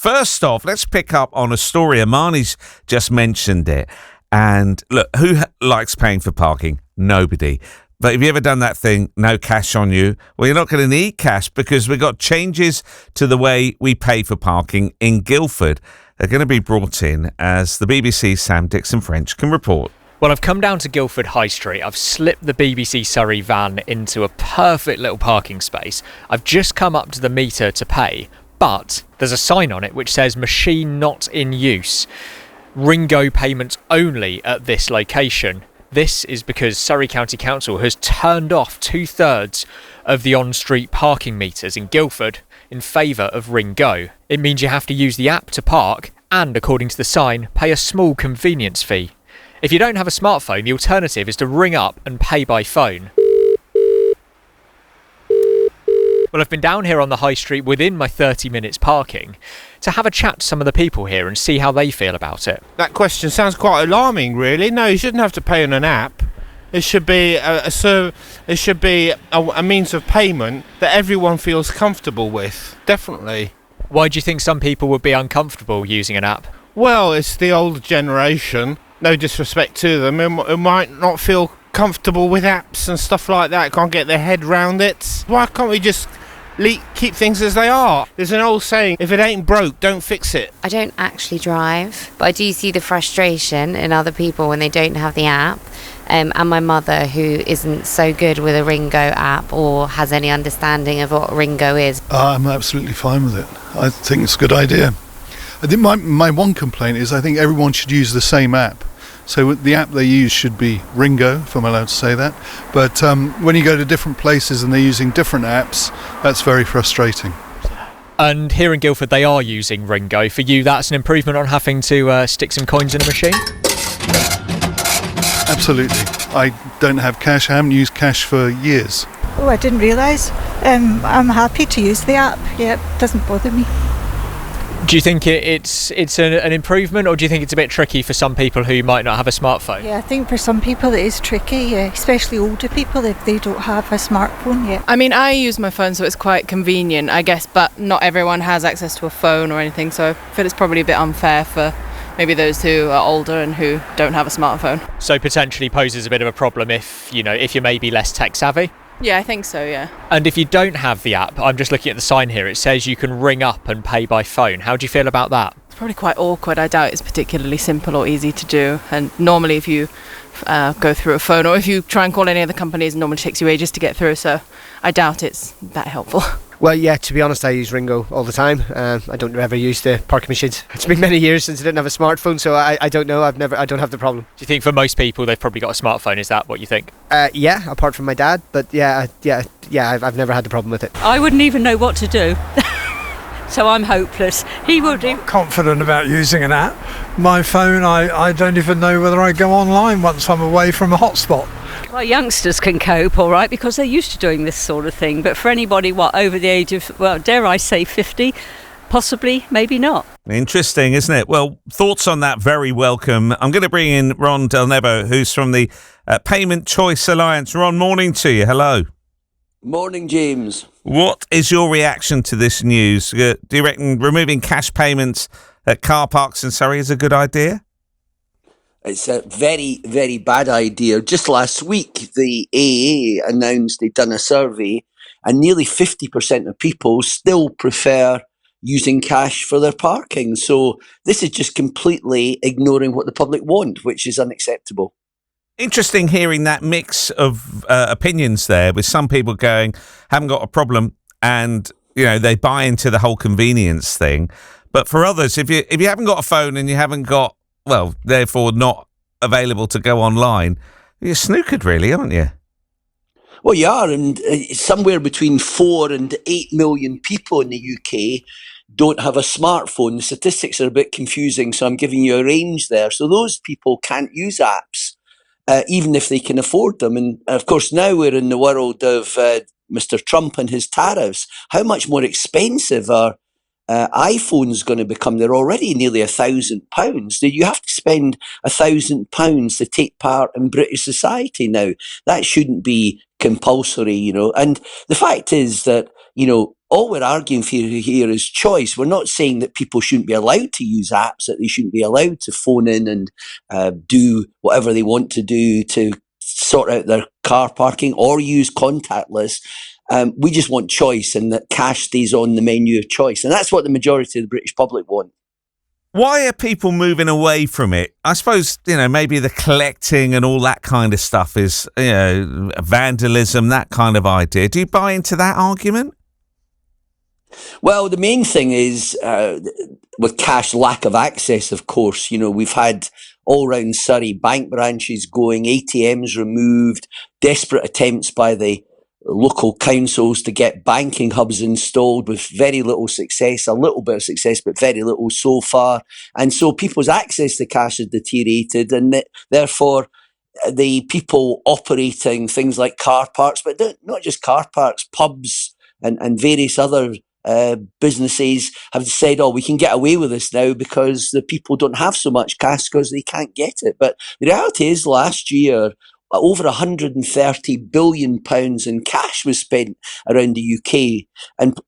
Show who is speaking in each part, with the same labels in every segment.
Speaker 1: first off, let's pick up on a story. Amani's just mentioned it. And look, who likes paying for parking? Nobody. But have you ever done that thing, no cash on you? Well, you're not going to need cash because we've got changes to the way we pay for parking in Guildford. They're going to be brought in, as the BBC's Sam Dixon-French can report.
Speaker 2: Well, I've come down to Guildford High Street. I've slipped the BBC Surrey van into a perfect little parking space. I've just come up to the meter to pay, but there's a sign on it which says machine not in use. Ringo payments only at this location. This is because Surrey County Council has turned off 2/3 of the on-street parking meters in Guildford in favour of Ringo. It means you have to use the app to park and, according to the sign, pay a small convenience fee. If you don't have a smartphone, the alternative is to ring up and pay by phone. Well, I've been down here on the high street within my 30 minutes parking to have a chat to some of the people here and see how they feel about it.
Speaker 3: That question sounds quite alarming, really. No, you shouldn't have to pay on an app. It should be a means of payment that everyone feels comfortable with. Definitely.
Speaker 2: Why do you think some people would be uncomfortable using an app?
Speaker 3: Well, it's the older generation. No disrespect to them, who might not feel comfortable with apps and stuff like that. Can't get their head round it. Why can't we just keep things as they are? There's an old saying, if it ain't broke, don't fix it.
Speaker 4: I don't actually drive, but I do see the frustration in other people when they don't have the app. And my mother, who isn't so good with a Ringo app or has any understanding of what Ringo is.
Speaker 5: I'm absolutely fine with it. I think it's a good idea. I think my one complaint is I think everyone should use the same app. So the app they use should be Ringo, if I'm allowed to say that. But when you go to different places and they're using different apps, that's very frustrating.
Speaker 2: And here in Guildford, they are using Ringo. For you, that's an improvement on having to stick some coins in a machine?
Speaker 5: Absolutely. I don't have cash. I haven't used cash for years.
Speaker 6: Oh, I didn't realise. I'm happy to use the app. Yeah, it doesn't bother me.
Speaker 2: Do you think it's an improvement, or do you think it's a bit tricky for some people who might not have a smartphone?
Speaker 6: Yeah, I think for some people it is tricky, yeah, especially older people if they don't have a smartphone yet.
Speaker 7: I mean, I use my phone, so it's quite convenient, I guess, but not everyone has access to a phone or anything, so I feel it's probably a bit unfair for maybe those who are older and who don't have a smartphone.
Speaker 2: So potentially poses a bit of a problem if you're maybe less tech savvy?
Speaker 7: Yeah, I think so, yeah.
Speaker 2: And if you don't have the app, I'm just looking at the sign here, it says you can ring up and pay by phone. How do you feel about that?
Speaker 7: It's probably quite awkward. I doubt it's particularly simple or easy to do. And normally if you go through a phone, or if you try and call any other companies, it normally takes you ages to get through. So I doubt it's that helpful.
Speaker 8: Well, yeah, to be honest, I use Ringo all the time. I don't ever use the parking machines. It's been many years since I didn't have a smartphone, so I don't know. I don't have the problem.
Speaker 2: Do you think for most people they've probably got a smartphone? Is that what you think?
Speaker 8: Yeah, apart from my dad, but I've never had the problem with it.
Speaker 9: I wouldn't even know what to do. So I'm hopeless. He would.
Speaker 10: I'm not confident about using an app. My phone, I don't even know whether I go online once I'm away from a hotspot.
Speaker 9: Well, youngsters can cope all right because they're used to doing this sort of thing. But for anybody, over the age of, dare I say 50, possibly, maybe not.
Speaker 1: Interesting, isn't it? Well, thoughts on that, very welcome. I'm going to bring in Ron Delnevo, who's from the Payment Choice Alliance. Ron, morning to you. Hello.
Speaker 11: Morning, James.
Speaker 1: What is your reaction to this news? Do you reckon removing cash payments at car parks in Surrey is a good idea?
Speaker 11: It's a very, very bad idea. Just last week, the AA announced they'd done a survey, and nearly 50% of people still prefer using cash for their parking. So this is just completely ignoring what the public want, which is unacceptable.
Speaker 1: Interesting hearing that mix of opinions there, with some people going, haven't got a problem, and they buy into the whole convenience thing. But for others, if you haven't got a phone and you haven't got, therefore not available to go online, you're snookered really, aren't you?
Speaker 11: Well, you are, and somewhere between 4 and 8 million people in the UK don't have a smartphone. The statistics are a bit confusing, so I'm giving you a range there. So those people can't use apps, even if they can afford them. And of course, now we're in the world of Mr. Trump and his tariffs. How much more expensive are iPhones going to become? They're already nearly £1,000. You have to spend £1,000 to take part in British society now. That shouldn't be compulsory, And the fact is that, all we're arguing for here is choice. We're not saying that people shouldn't be allowed to use apps, that they shouldn't be allowed to phone in and do whatever they want to do to sort out their car parking or use contactless. We just want choice, and that cash stays on the menu of choice. And that's what the majority of the British public want.
Speaker 1: Why are people moving away from it? I suppose, maybe the collecting and all that kind of stuff is, vandalism, that kind of idea. Do you buy into that argument?
Speaker 11: Well, the main thing is with cash, lack of access, of course. We've had all round Surrey bank branches going, ATMs removed, desperate attempts by the local councils to get banking hubs installed with very little success, a little bit of success, but very little so far. And so people's access to cash has deteriorated, and therefore the people operating things like car parks, but not just car parks, pubs and various other businesses have said, we can get away with this now because the people don't have so much cash because they can't get it. But the reality is last year, over £130 billion in cash was spent around the UK.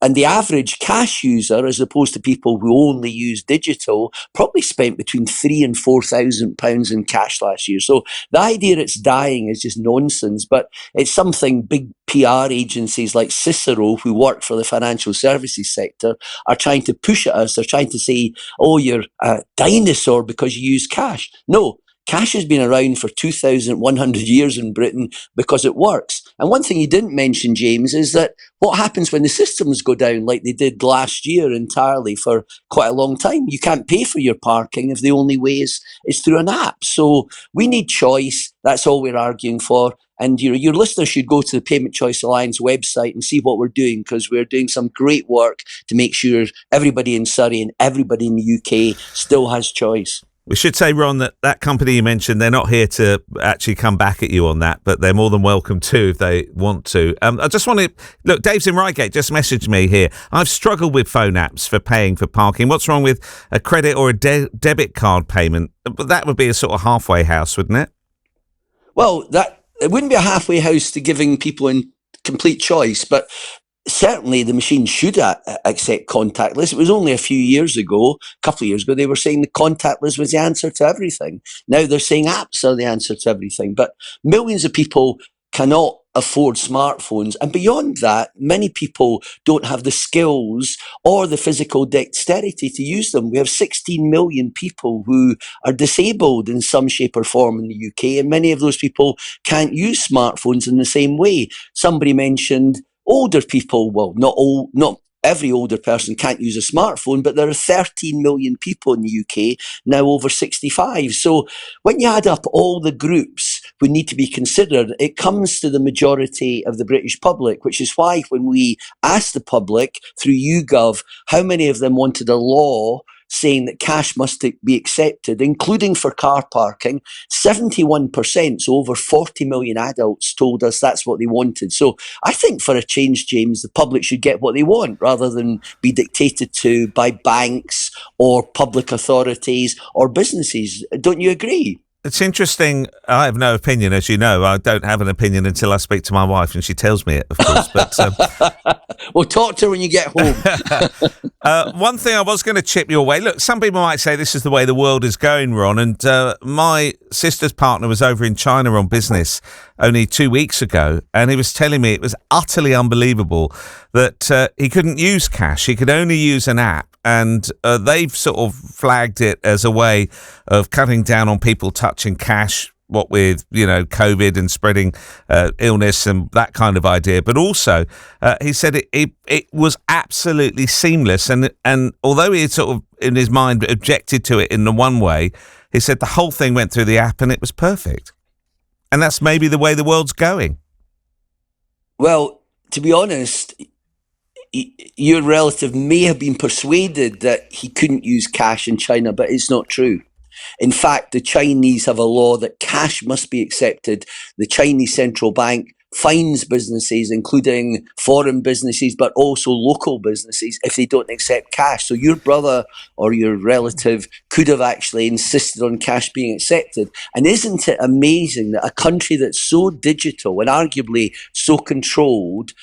Speaker 11: And the average cash user, as opposed to people who only use digital, probably spent between £3,000 and £4,000 in cash last year. So the idea it's dying is just nonsense, but it's something big PR agencies like Cicero, who work for the financial services sector, are trying to push at us. They're trying to say, you're a dinosaur because you use cash. No. Cash has been around for 2,100 years in Britain because it works. And one thing you didn't mention, James, is that what happens when the systems go down like they did last year entirely for quite a long time? You can't pay for your parking if the only way is through an app. So we need choice. That's all we're arguing for. And your listeners should go to the Payment Choice Alliance website and see what we're doing, because we're doing some great work to make sure everybody in Surrey and everybody in the UK still has choice.
Speaker 1: We should say, Ron, that company you mentioned, they're not here to actually come back at you on that, but they're more than welcome to if they want to. I just want to... Look, Dave's in Reigate just messaged me here. I've struggled with phone apps for paying for parking. What's wrong with a credit or a debit card payment? But that would be a sort of halfway house, wouldn't it?
Speaker 11: Well, it wouldn't be a halfway house to giving people in complete choice, but certainly the machine should accept contactless. It was only a couple of years ago, they were saying the contactless was the answer to everything. Now they're saying apps are the answer to everything. But millions of people cannot afford smartphones. And beyond that, many people don't have the skills or the physical dexterity to use them. We have 16 million people who are disabled in some shape or form in the UK, and many of those people can't use smartphones in the same way. Somebody mentioned older people. Well, not every older person can't use a smartphone, but there are 13 million people in the UK now over 65. So when you add up all the groups who need to be considered, it comes to the majority of the British public, which is why when we asked the public through YouGov how many of them wanted a law saying that cash must be accepted, including for car parking, 71%, so over 40 million adults told us that's what they wanted. So I think for a change, James, the public should get what they want rather than be dictated to by banks or public authorities or businesses. Don't you agree?
Speaker 1: It's interesting. I have no opinion, as you know. I don't have an opinion until I speak to my wife, and she tells me it, of course. But
Speaker 11: well, talk to her when you get home.
Speaker 1: One thing I was going to chip your way. Look, some people might say this is the way the world is going, Ron. And my sister's partner was over in China on business only 2 weeks ago, and he was telling me it was utterly unbelievable that he couldn't use cash. He could only use an app. And they've sort of flagged it as a way of cutting down on people touching cash, what with, COVID and spreading illness and that kind of idea. But also, he said it was absolutely seamless. And although he had sort of, in his mind, objected to it in the one way, he said the whole thing went through the app and it was perfect. And that's maybe the way the world's going.
Speaker 11: Well, to be honest, your relative may have been persuaded that he couldn't use cash in China, but it's not true. In fact, the Chinese have a law that cash must be accepted. The Chinese central bank fines businesses, including foreign businesses, but also local businesses, if they don't accept cash. So your brother or your relative could have actually insisted on cash being accepted. And isn't it amazing that a country that's so digital and arguably so controlled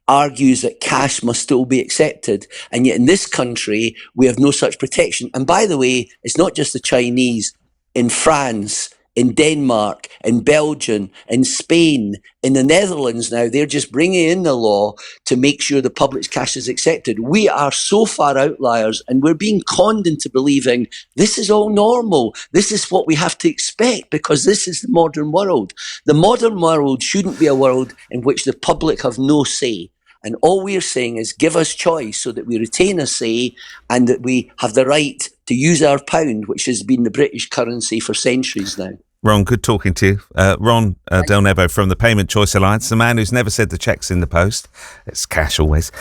Speaker 11: argues that cash must still be accepted. And yet in this country, we have no such protection. And by the way, it's not just the Chinese. In France, in Denmark, in Belgium, in Spain, in the Netherlands now, they're just bringing in the law to make sure the public cash is accepted. We are so far outliers, and we're being conned into believing this is all normal. This is what we have to expect because this is the modern world. The modern world shouldn't be a world in which the public have no say. And all we're saying is give us choice so that we retain a say and that we have the right to use our pound, which has been the British currency for centuries now.
Speaker 1: Ron, good talking to you. Ron Delnevo from the Payment Choice Alliance, the man who's never said the cheque's in the post. It's cash always.